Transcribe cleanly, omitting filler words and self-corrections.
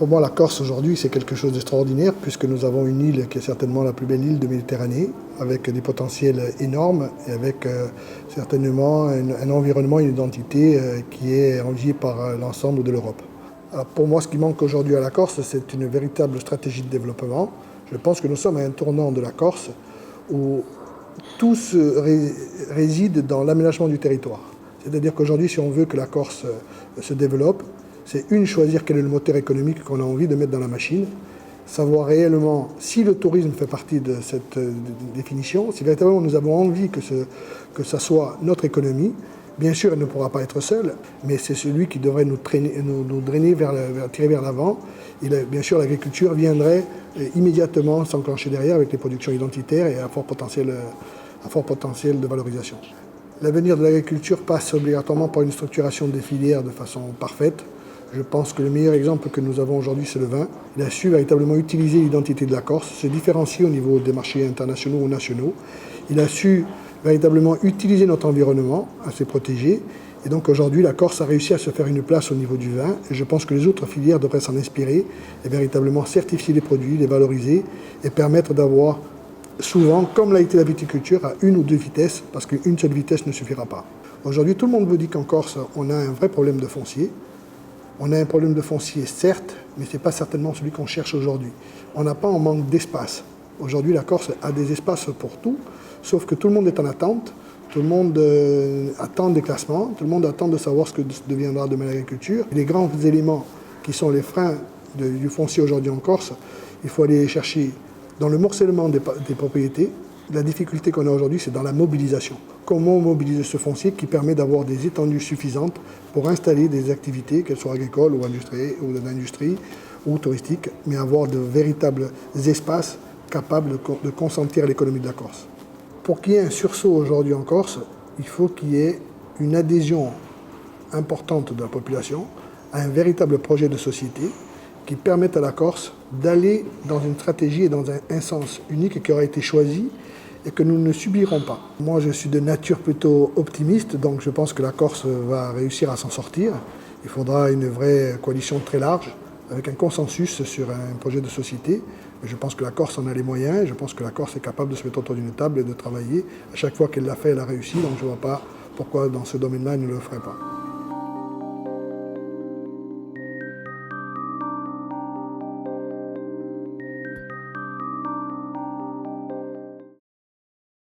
Pour moi, la Corse aujourd'hui, c'est quelque chose d'extraordinaire puisque nous avons une île qui est certainement la plus belle île de Méditerranée, avec des potentiels énormes et avec certainement un environnement, une identité qui est enviée par l'ensemble de l'Europe. Alors pour moi, ce qui manque aujourd'hui à la Corse, c'est une véritable stratégie de développement. Je pense que nous sommes à un tournant de la Corse où tout réside dans l'aménagement du territoire. C'est-à-dire qu'aujourd'hui, si on veut que la Corse se développe, c'est choisir quel est le moteur économique qu'on a envie de mettre dans la machine, savoir réellement si le tourisme fait partie de cette définition, si véritablement nous avons envie que ça soit notre économie. Bien sûr, elle ne pourra pas être seule, mais c'est celui qui devrait nous drainer tirer vers l'avant. Et bien sûr, l'agriculture viendrait immédiatement s'enclencher derrière avec les productions identitaires et à fort potentiel de valorisation. L'avenir de l'agriculture passe obligatoirement par une structuration des filières de façon parfaite. Je pense que le meilleur exemple que nous avons aujourd'hui, c'est le vin. Il a su véritablement utiliser l'identité de la Corse, se différencier au niveau des marchés internationaux ou nationaux. Il a su véritablement utiliser notre environnement, à se protéger. Et donc aujourd'hui, la Corse a réussi à se faire une place au niveau du vin. Et je pense que les autres filières devraient s'en inspirer et véritablement certifier les produits, les valoriser et permettre d'avoir souvent, comme l'a été la viticulture, à une ou deux vitesses, parce qu'une seule vitesse ne suffira pas. Aujourd'hui, tout le monde vous dit qu'en Corse, on a un vrai problème de foncier. On a un problème de foncier, certes, mais ce n'est pas certainement celui qu'on cherche aujourd'hui. On n'a pas un manque d'espace. Aujourd'hui, la Corse a des espaces pour tout, sauf que tout le monde est en attente, tout le monde attend des classements, tout le monde attend de savoir ce que deviendra demain l'agriculture. Les grands éléments qui sont les freins du foncier aujourd'hui en Corse, il faut aller les chercher dans le morcellement des propriétés. La difficulté qu'on a aujourd'hui, c'est dans la mobilisation. Comment mobiliser ce foncier qui permet d'avoir des étendues suffisantes pour installer des activités, qu'elles soient agricoles ou d'industrie ou touristiques, mais avoir de véritables espaces capables de consentir l'économie de la Corse. Pour qu'il y ait un sursaut aujourd'hui en Corse, il faut qu'il y ait une adhésion importante de la population à un véritable projet de société qui permette à la Corse d'aller dans une stratégie et dans un sens unique qui aura été choisi et que nous ne subirons pas. Moi, je suis de nature plutôt optimiste, donc je pense que la Corse va réussir à s'en sortir. Il faudra une vraie coalition très large, avec un consensus sur un projet de société. Mais je pense que la Corse en a les moyens, je pense que la Corse est capable de se mettre autour d'une table et de travailler. À chaque fois qu'elle l'a fait, elle a réussi, donc je ne vois pas pourquoi dans ce domaine-là, elle ne le ferait pas.